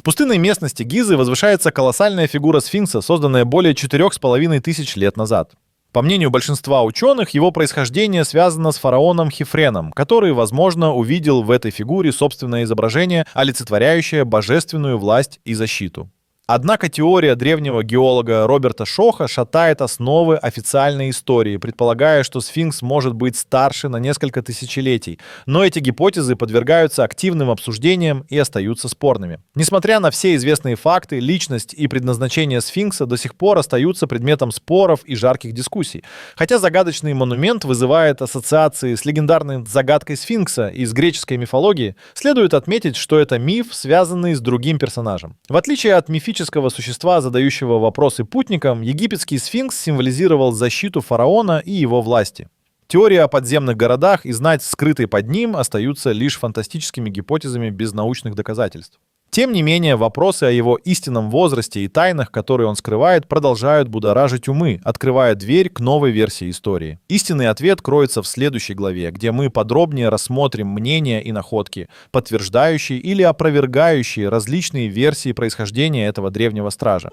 В пустынной местности Гизы возвышается колоссальная фигура сфинкса, созданная более 4500 лет назад. По мнению большинства ученых, его происхождение связано с фараоном Хефреном, который, возможно, увидел в этой фигуре собственное изображение, олицетворяющее божественную власть и защиту. Однако теория древнего геолога Роберта Шоха шатает основы официальной истории, предполагая, что сфинкс может быть старше на несколько тысячелетий, но эти гипотезы подвергаются активным обсуждениям и остаются спорными. Несмотря на все известные факты, личность и предназначение сфинкса до сих пор остаются предметом споров и жарких дискуссий. Хотя загадочный монумент вызывает ассоциации с легендарной загадкой сфинкса из греческой мифологии, следует отметить, что это миф, связанный с другим персонажем. В отличие от мифического существа, задающего вопросы путникам, египетский сфинкс символизировал защиту фараона и его власти. Теория о подземных городах и знать, скрытой под ним, остаются лишь фантастическими гипотезами без научных доказательств. Тем не менее, вопросы о его истинном возрасте и тайнах, которые он скрывает, продолжают будоражить умы, открывая дверь к новой версии истории. Истинный ответ кроется в следующей главе, где мы подробнее рассмотрим мнения и находки, подтверждающие или опровергающие различные версии происхождения этого древнего стража.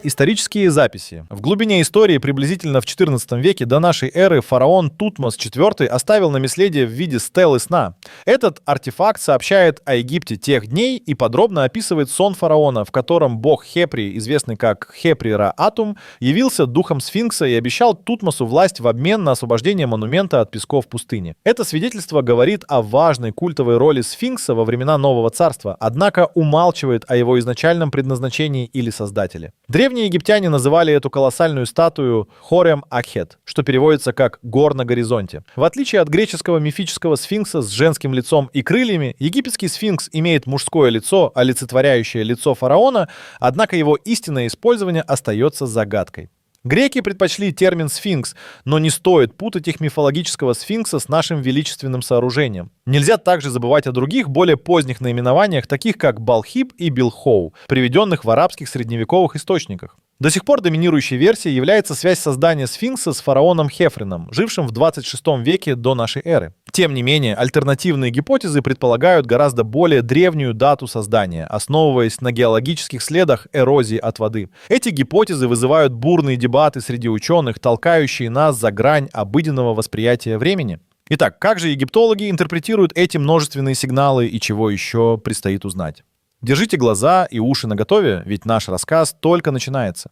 Исторические записи. В глубине истории, приблизительно в XIV веке до нашей эры, фараон Тутмос IV оставил нам наследие в виде стелы сна. Этот артефакт сообщает о Египте тех дней и подробно описывает сон фараона, в котором бог Хепри, известный как Хепри-Ра-Атум, явился духом сфинкса и обещал Тутмосу власть в обмен на освобождение монумента от песков пустыни. Это свидетельство говорит о важной культовой роли сфинкса во времена Нового Царства, однако умалчивает о его изначальном предназначении или создателе. Древние египтяне называли эту колоссальную статую Хорем-Акхет, что переводится как «гор на горизонте». В отличие от греческого мифического сфинкса с женским лицом и крыльями, египетский сфинкс имеет мужское лицо, олицетворяющее лицо фараона, однако его истинное использование остается загадкой. Греки предпочли термин «сфинкс», но не стоит путать их мифологического сфинкса с нашим величественным сооружением. Нельзя также забывать о других, более поздних наименованиях, таких как Балхиб и Билхоу, приведенных в арабских средневековых источниках. До сих пор доминирующей версией является связь создания сфинкса с фараоном Хефреном, жившим в 26 веке до нашей эры. Тем не менее, альтернативные гипотезы предполагают гораздо более древнюю дату создания, основываясь на геологических следах эрозии от воды. Эти гипотезы вызывают бурные дебаты среди ученых, толкающие нас за грань обыденного восприятия времени. Итак, как же египтологи интерпретируют эти множественные сигналы и чего еще предстоит узнать? Держите глаза и уши наготове, ведь наш рассказ только начинается.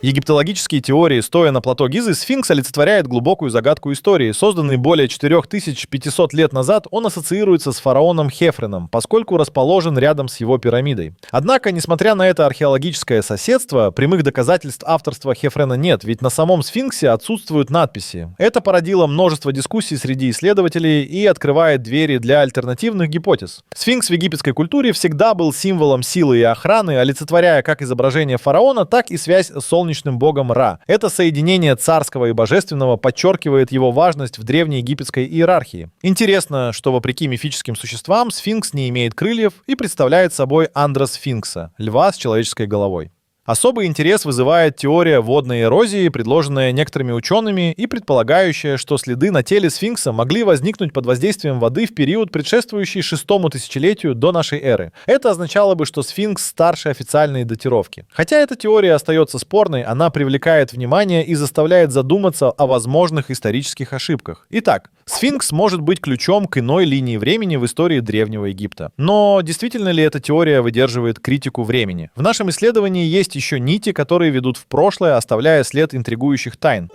Египтологические теории, стоя на плато Гизы, сфинкс олицетворяет глубокую загадку истории. Созданный более 4500 лет назад, он ассоциируется с фараоном Хефреном, поскольку расположен рядом с его пирамидой. Однако, несмотря на это археологическое соседство, прямых доказательств авторства Хефрена нет, ведь на самом сфинксе отсутствуют надписи. Это породило множество дискуссий среди исследователей и открывает двери для альтернативных гипотез. Сфинкс в египетской культуре всегда был символом силы и охраны, олицетворяя как изображение фараона, так и связь с солнечным богом Ра. Это соединение царского и божественного подчеркивает его важность в древней египетской иерархии. Интересно, что вопреки мифическим существам, сфинкс не имеет крыльев и представляет собой андросфинкса, льва с человеческой головой. Особый интерес вызывает теория водной эрозии, предложенная некоторыми учеными и предполагающая, что следы на теле сфинкса могли возникнуть под воздействием воды в период, предшествующий 6-му тысячелетию до нашей эры. Это означало бы, что сфинкс старше официальной датировки. Хотя эта теория остается спорной, она привлекает внимание и заставляет задуматься о возможных исторических ошибках. Итак, сфинкс может быть ключом к иной линии времени в истории Древнего Египта. Но действительно ли эта теория выдерживает критику времени? В нашем исследовании есть еще нити, которые ведут в прошлое, оставляя след интригующих тайн.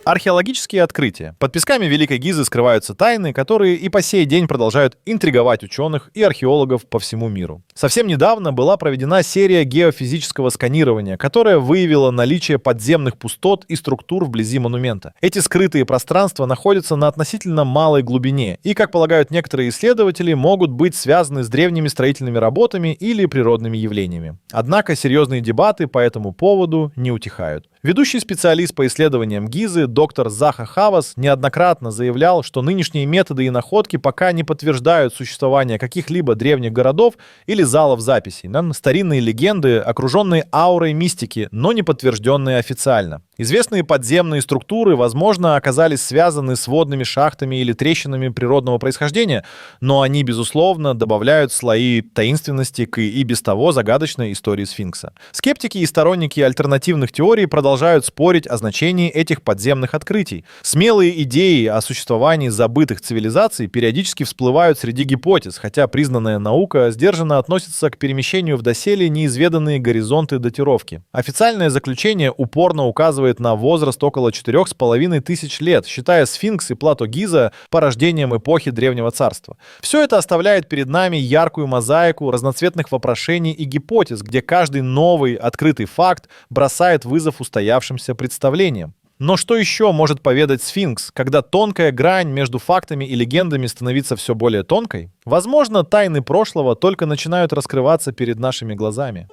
Археологические открытия. Под песками Великой Гизы скрываются тайны, которые и по сей день продолжают интриговать ученых и археологов по всему миру. Совсем недавно была проведена серия геофизического сканирования, которая выявила наличие подземных пустот и структур вблизи монумента. Эти скрытые пространства находятся на относительно малой глубине и, как полагают некоторые исследователи, могут быть связаны с древними строительными работами или природными явлениями. Однако серьезные дебаты по этому поводу не утихают. Ведущий специалист по исследованиям Гизы доктор Заха Хавас неоднократно заявлял, что нынешние методы и находки пока не подтверждают существование каких-либо древних городов или залов записей. Старинные легенды, окруженные аурой мистики, но не подтвержденные официально. Известные подземные структуры, возможно, оказались связаны с водными шахтами или трещинами природного происхождения, но они, безусловно, добавляют слои таинственности к и без того загадочной истории сфинкса. Скептики и сторонники альтернативных теорий продолжают спорить о значении этих подземных открытий. Смелые идеи о существовании забытых цивилизаций периодически всплывают среди гипотез, хотя признанная наука сдержанно относится к перемещению в доселе неизведанные горизонты датировки. Официальное заключение упорно указывает на возраст около 4500 лет, считая сфинкс и плато Гиза порождением эпохи Древнего Царства. Все это оставляет перед нами яркую мозаику разноцветных вопрошений и гипотез, где каждый новый открытый факт бросает вызов устоявшимся представлениям. Но что еще может поведать сфинкс, когда тонкая грань между фактами и легендами становится все более тонкой? Возможно, тайны прошлого только начинают раскрываться перед нашими глазами.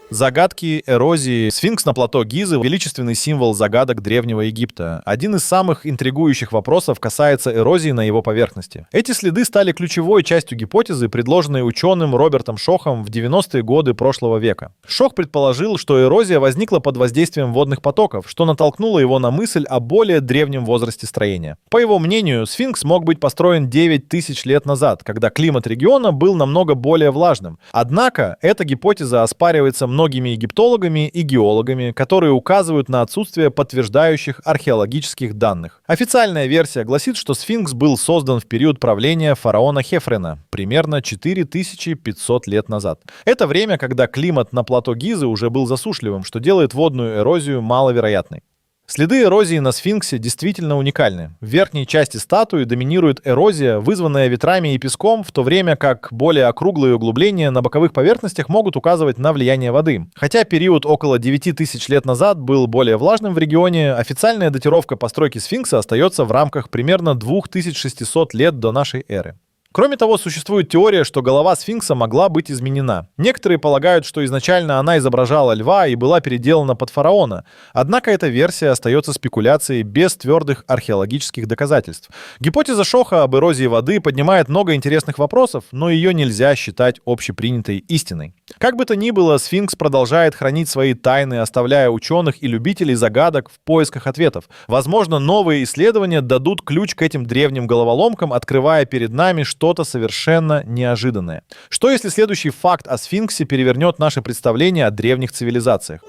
Загадки эрозии. Сфинкс на плато Гизы — величественный символ загадок Древнего Египта. Один из самых интригующих вопросов касается эрозии на его поверхности. Эти следы стали ключевой частью гипотезы, предложенной ученым Робертом Шохом в 90-е годы прошлого века. Шох предположил, что эрозия возникла под воздействием водных потоков, что натолкнуло его на мысль о более древнем возрасте строения. По его мнению, сфинкс мог быть построен 9000 лет назад, когда климат региона был намного более влажным. Однако, эта гипотеза оспаривается многими египтологами и геологами, которые указывают на отсутствие подтверждающих археологических данных. Официальная версия гласит, что сфинкс был создан в период правления фараона Хефрена, примерно 4500 лет назад. Это время, когда климат на плато Гизы уже был засушливым, что делает водную эрозию маловероятной. Следы эрозии на сфинксе действительно уникальны. В верхней части статуи доминирует эрозия, вызванная ветрами и песком, в то время как более округлые углубления на боковых поверхностях могут указывать на влияние воды. Хотя период около 9000 лет назад был более влажным в регионе, официальная датировка постройки сфинкса остается в рамках примерно 2600 лет до нашей эры. Кроме того, существует теория, что голова сфинкса могла быть изменена. Некоторые полагают, что изначально она изображала льва и была переделана под фараона. Однако эта версия остается спекуляцией без твердых археологических доказательств. Гипотеза Шоха об эрозии воды поднимает много интересных вопросов, но ее нельзя считать общепринятой истиной. Как бы то ни было, сфинкс продолжает хранить свои тайны, оставляя ученых и любителей загадок в поисках ответов. Возможно, новые исследования дадут ключ к этим древним головоломкам, открывая перед нами что-то совершенно неожиданное. Что если следующий факт о сфинксе перевернет наше представление о древних цивилизациях?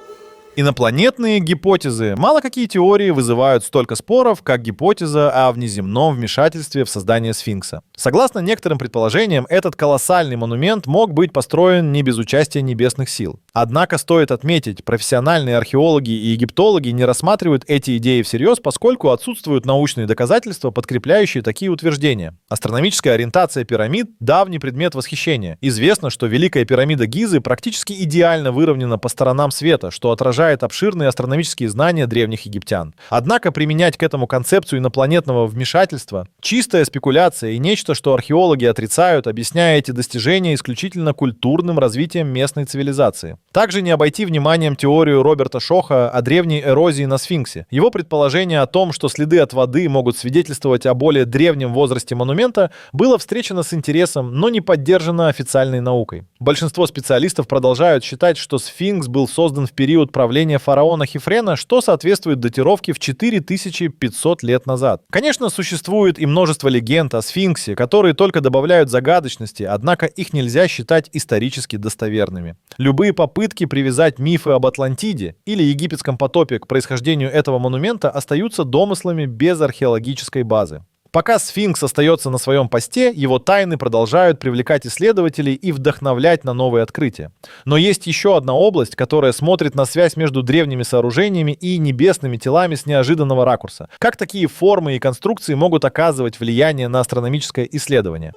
Инопланетные гипотезы. Мало какие теории вызывают столько споров, как гипотеза о внеземном вмешательстве в создание сфинкса. Согласно некоторым предположениям, этот колоссальный монумент мог быть построен не без участия небесных сил. Однако стоит отметить, профессиональные археологи и египтологи не рассматривают эти идеи всерьез, поскольку отсутствуют научные доказательства, подкрепляющие такие утверждения. Астрономическая ориентация пирамид — давний предмет восхищения. Известно, что Великая пирамида Гизы практически идеально выровнена по сторонам света, что отражает обширные астрономические знания древних египтян. Однако применять к этому концепцию инопланетного вмешательства — чистая спекуляция и нечто, что археологи отрицают, объясняя эти достижения исключительно культурным развитием местной цивилизации. Также не обойти вниманием теорию Роберта Шоха о древней эрозии на сфинксе. Его предположение о том, что следы от воды могут свидетельствовать о более древнем возрасте монумента, было встречено с интересом, но не поддержано официальной наукой. Большинство специалистов продолжают считать, что сфинкс был создан в период правления фараона Хефрена, что соответствует датировке в 4500 лет назад. Конечно, существует и множество легенд о сфинксе, которые только добавляют загадочности, однако их нельзя считать исторически достоверными. Любые попытки привязать мифы об Атлантиде или египетском потопе к происхождению этого монумента остаются домыслами без археологической базы. Пока сфинкс остается на своем посте, его тайны продолжают привлекать исследователей и вдохновлять на новые открытия. Но есть еще одна область, которая смотрит на связь между древними сооружениями и небесными телами с неожиданного ракурса. Как такие формы и конструкции могут оказывать влияние на астрономическое исследование?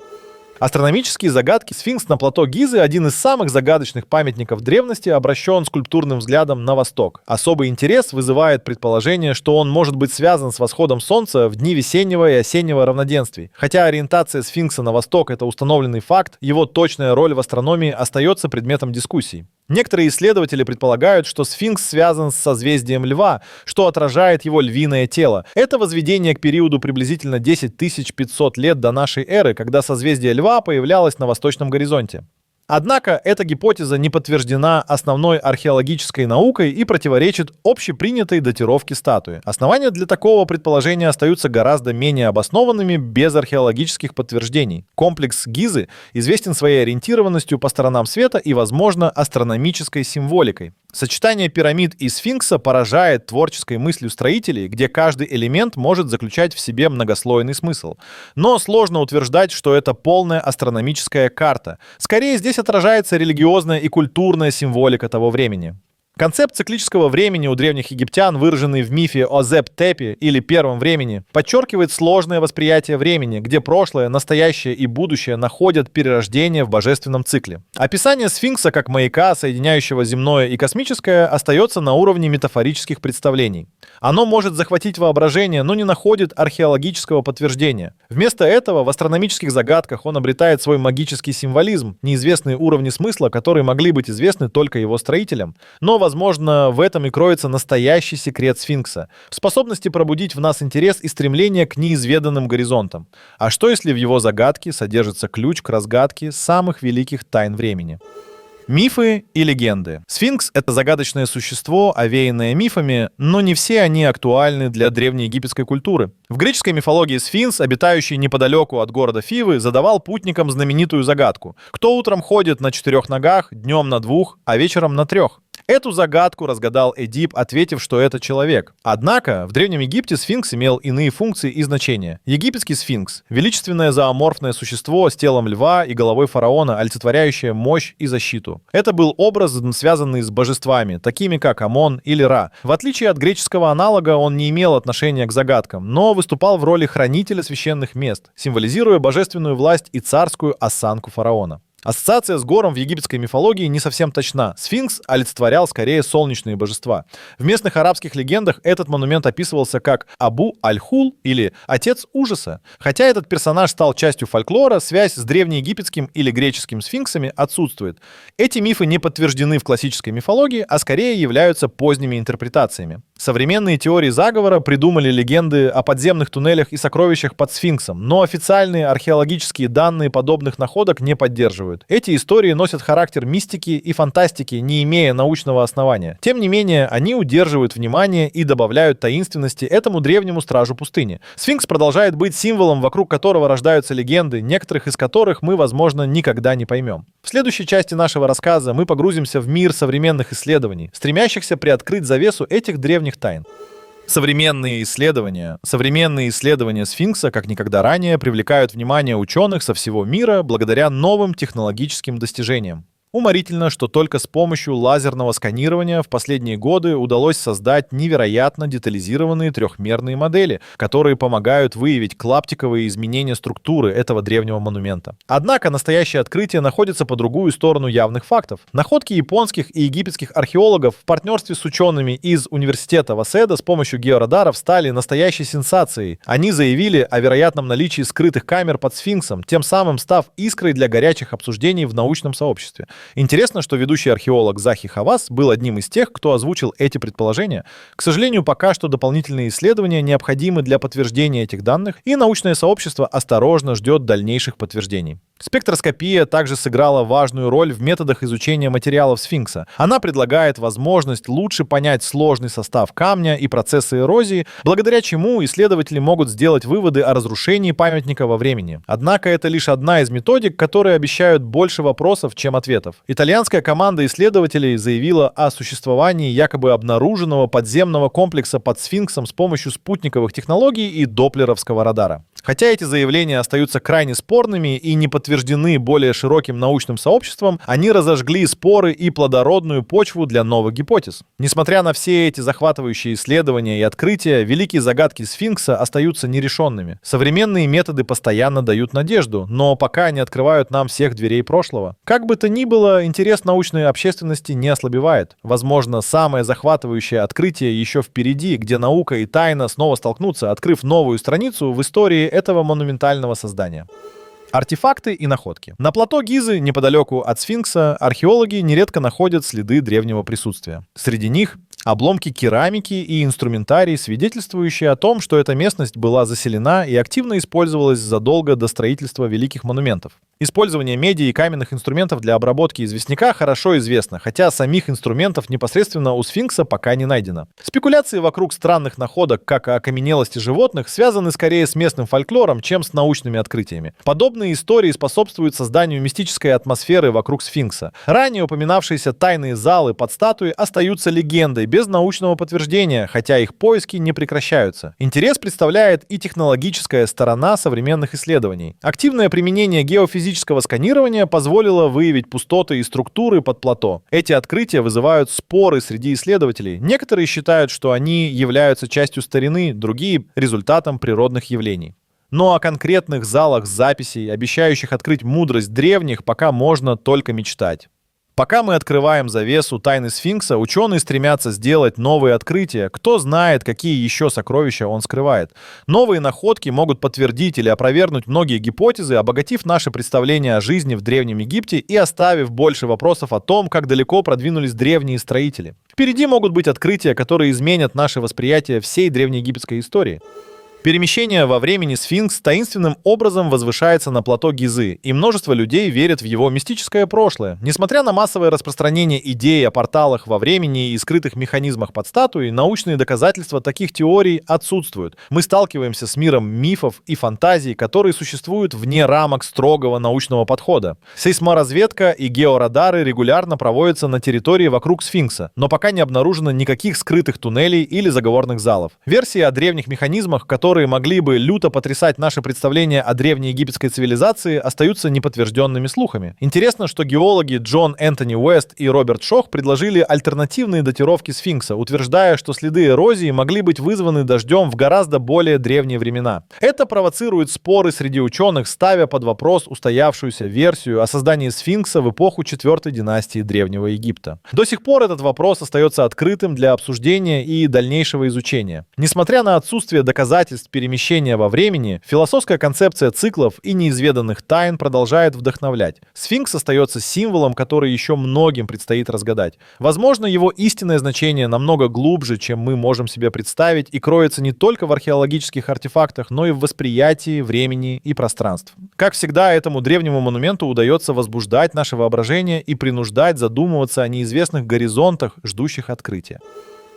Астрономические загадки. Сфинкс на плато Гизы — один из самых загадочных памятников древности, обращен скульптурным взглядом на восток. Особый интерес вызывает предположение, что он может быть связан с восходом Солнца в дни весеннего и осеннего равноденствий. Хотя ориентация сфинкса на восток — это установленный факт, его точная роль в астрономии остается предметом дискуссий. Некоторые исследователи предполагают, что сфинкс связан с созвездием Льва, что отражает его львиное тело. Это возведение к периоду приблизительно 10 500 лет до нашей эры, когда созвездие Льва появлялось на восточном горизонте. Однако эта гипотеза не подтверждена основной археологической наукой и противоречит общепринятой датировке статуи. Основания для такого предположения остаются гораздо менее обоснованными без археологических подтверждений. Комплекс Гизы известен своей ориентированностью по сторонам света и, возможно, астрономической символикой. Сочетание пирамид и сфинкса поражает творческой мыслью строителей, где каждый элемент может заключать в себе многослойный смысл. Но сложно утверждать, что это полная астрономическая карта. Скорее, здесь отражается религиозная и культурная символика того времени. Концепт циклического времени у древних египтян, выраженный в мифе о Зеп-Тепе или Первом времени, подчеркивает сложное восприятие времени, где прошлое, настоящее и будущее находят перерождение в божественном цикле. Описание сфинкса как маяка, соединяющего земное и космическое, остается на уровне метафорических представлений. Оно может захватить воображение, но не находит археологического подтверждения. Вместо этого в астрономических загадках он обретает свой магический символизм, неизвестные уровни смысла, которые могли быть известны только его строителям. Но, возможно, в этом и кроется настоящий секрет сфинкса — в способности пробудить в нас интерес и стремление к неизведанным горизонтам. А что, если в его загадке содержится ключ к разгадке самых великих тайн времени? Мифы и легенды. Сфинкс — это загадочное существо, овеянное мифами, но не все они актуальны для древнеегипетской культуры. В греческой мифологии сфинкс, обитающий неподалеку от города Фивы, задавал путникам знаменитую загадку: кто утром ходит на 4 ногах, днем на 2, а вечером на 3? Эту загадку разгадал Эдип, ответив, что это человек. Однако в Древнем Египте сфинкс имел иные функции и значения. Египетский сфинкс — величественное зооморфное существо с телом льва и головой фараона, олицетворяющее мощь и защиту. Это был образ, связанный с божествами, такими как Амон или Ра. В отличие от греческого аналога, он не имел отношения к загадкам, но выступал в роли хранителя священных мест, символизируя божественную власть и царскую осанку фараона. Ассоциация с гором в египетской мифологии не совсем точна. Сфинкс олицетворял скорее солнечные божества. В местных арабских легендах этот монумент описывался как Абу Аль-Хул или Отец ужаса. Хотя этот персонаж стал частью фольклора, связь с древнеегипетским или греческим сфинксами отсутствует. Эти мифы не подтверждены в классической мифологии, а скорее являются поздними интерпретациями. Современные теории заговора придумали легенды о подземных туннелях и сокровищах под сфинксом, но официальные археологические данные подобных находок не поддерживают. Эти истории носят характер мистики и фантастики, не имея научного основания. Тем не менее, они удерживают внимание и добавляют таинственности этому древнему стражу пустыни. Сфинкс продолжает быть символом, вокруг которого рождаются легенды, некоторых из которых мы, возможно, никогда не поймем. В следующей части нашего рассказа мы погрузимся в мир современных исследований, стремящихся приоткрыть завесу этих древних тайн. Современные исследования сфинкса как никогда ранее привлекают внимание ученых со всего мира благодаря новым технологическим достижениям. Уморительно, что только с помощью лазерного сканирования в последние годы удалось создать невероятно детализированные трехмерные модели, которые помогают выявить клаптиковые изменения структуры этого древнего монумента. Однако настоящее открытие находится по другую сторону явных фактов. Находки японских и египетских археологов в партнерстве с учеными из университета Васеда с помощью георадаров стали настоящей сенсацией. Они заявили о вероятном наличии скрытых камер под сфинксом, тем самым став искрой для горячих обсуждений в научном сообществе. Интересно, что ведущий археолог Захи Хавас был одним из тех, кто озвучил эти предположения. К сожалению, пока что дополнительные исследования необходимы для подтверждения этих данных, и научное сообщество осторожно ждет дальнейших подтверждений. Спектроскопия также сыграла важную роль в методах изучения материалов сфинкса. Она предлагает возможность лучше понять сложный состав камня и процессы эрозии, благодаря чему исследователи могут сделать выводы о разрушении памятника во времени. Однако это лишь одна из методик, которые обещают больше вопросов, чем ответов. Итальянская команда исследователей заявила о существовании якобы обнаруженного подземного комплекса под сфинксом с помощью спутниковых технологий и доплеровского радара. Хотя эти заявления остаются крайне спорными и не подтверждены более широким научным сообществом, они разожгли споры и плодородную почву для новых гипотез. Несмотря на все эти захватывающие исследования и открытия, великие загадки сфинкса остаются нерешенными. Современные методы постоянно дают надежду, но пока не открывают нам всех дверей прошлого. Как бы то ни было, интерес научной общественности не ослабевает. Возможно, самое захватывающее открытие еще впереди, где наука и тайна снова столкнутся, открыв новую страницу в истории этого монументального создания. Артефакты и находки. На плато Гизы, неподалеку от Сфинкса, археологи нередко находят следы древнего присутствия. Среди них обломки керамики и инструментарий, свидетельствующие о том, что эта местность была заселена и активно использовалась задолго до строительства великих монументов. Использование меди и каменных инструментов для обработки известняка хорошо известно, хотя самих инструментов непосредственно у Сфинкса пока не найдено. Спекуляции вокруг странных находок, как окаменелости животных, связаны скорее с местным фольклором, чем с научными открытиями. Подобные истории способствуют созданию мистической атмосферы вокруг Сфинкса. Ранее упоминавшиеся тайные залы под статуей остаются легендой, без научного подтверждения, хотя их поиски не прекращаются. Интерес представляет и технологическая сторона современных исследований. Активное применение геофизического сканирования позволило выявить пустоты и структуры под плато. Эти открытия вызывают споры среди исследователей. Некоторые считают, что они являются частью старины, другие — результатом природных явлений. Но о конкретных залах записей, обещающих открыть мудрость древних, пока можно только мечтать. Пока мы открываем завесу тайны Сфинкса, ученые стремятся сделать новые открытия. Кто знает, какие еще сокровища он скрывает. Новые находки могут подтвердить или опровергнуть многие гипотезы, обогатив наше представление о жизни в Древнем Египте и оставив больше вопросов о том, как далеко продвинулись древние строители. Впереди могут быть открытия, которые изменят наше восприятие всей древнеегипетской истории. Перемещение во времени Сфинкс таинственным образом возвышается на плато Гизы, и множество людей верят в его мистическое прошлое. Несмотря на массовое распространение идей о порталах во времени и скрытых механизмах под статуей, научные доказательства таких теорий отсутствуют. Мы сталкиваемся с миром мифов и фантазий, которые существуют вне рамок строгого научного подхода. Сейсморазведка и георадары регулярно проводятся на территории вокруг Сфинкса, но пока не обнаружено никаких скрытых туннелей или заговорных залов. Версии о древних механизмах, которые могли бы люто потрясать наше представление о древнеегипетской цивилизации, остаются неподтвержденными слухами. Интересно, что геологи Джон Энтони Уэст и Роберт Шох предложили альтернативные датировки Сфинкса, утверждая, что следы эрозии могли быть вызваны дождем в гораздо более древние времена. Это провоцирует споры среди ученых, ставя под вопрос устоявшуюся версию о создании Сфинкса в эпоху 4-й династии Древнего Египта. До сих пор этот вопрос остается открытым для обсуждения и дальнейшего изучения. Несмотря на отсутствие доказательств перемещения во времени, философская концепция циклов и неизведанных тайн продолжает вдохновлять. Сфинкс остается символом, который еще многим предстоит разгадать. Возможно, его истинное значение намного глубже, чем мы можем себе представить, и кроется не только в археологических артефактах, но и в восприятии времени и пространств. Как всегда, этому древнему монументу удается возбуждать наше воображение и принуждать задумываться о неизвестных горизонтах, ждущих открытия.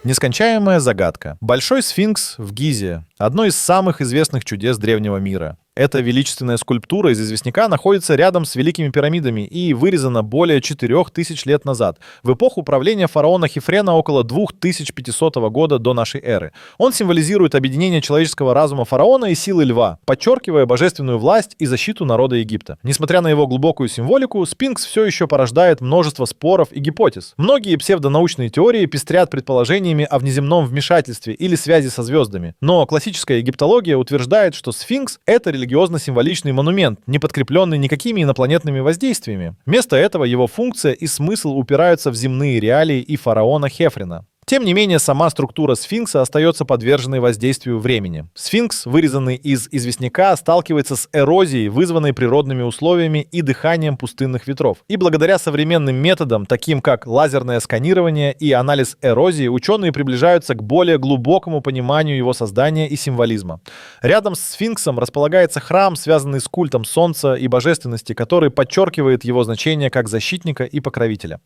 Нескончаемая загадка. Большой сфинкс в Гизе — одно из самых известных чудес древнего мира. Эта величественная скульптура из известняка находится рядом с Великими пирамидами и вырезана более 4000 лет назад, в эпоху правления фараона Хефрена около 2500 года до нашей эры. Он символизирует объединение человеческого разума фараона и силы льва, подчеркивая божественную власть и защиту народа Египта. Несмотря на его глубокую символику, сфинкс все еще порождает множество споров и гипотез. Многие псевдонаучные теории пестрят предположениями о внеземном вмешательстве или связи со звездами, но классическая египтология утверждает, что сфинкс — это религиозно-символичный монумент, не подкрепленный никакими инопланетными воздействиями. Вместо этого его функция и смысл упираются в земные реалии и фараона Хефрена. Тем не менее, сама структура сфинкса остается подверженной воздействию времени. Сфинкс, вырезанный из известняка, сталкивается с эрозией, вызванной природными условиями и дыханием пустынных ветров. И благодаря современным методам, таким как лазерное сканирование и анализ эрозии, ученые приближаются к более глубокому пониманию его создания и символизма. Рядом с сфинксом располагается храм, связанный с культом солнца и божественности, который подчеркивает его значение как защитника и покровителя.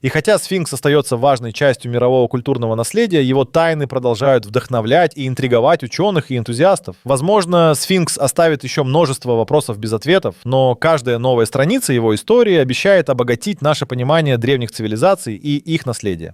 И хотя сфинкс остается важной частью мирового культурного наследия, его тайны продолжают вдохновлять и интриговать ученых и энтузиастов. Возможно, сфинкс оставит еще множество вопросов без ответов, но каждая новая страница его истории обещает обогатить наше понимание древних цивилизаций и их наследия.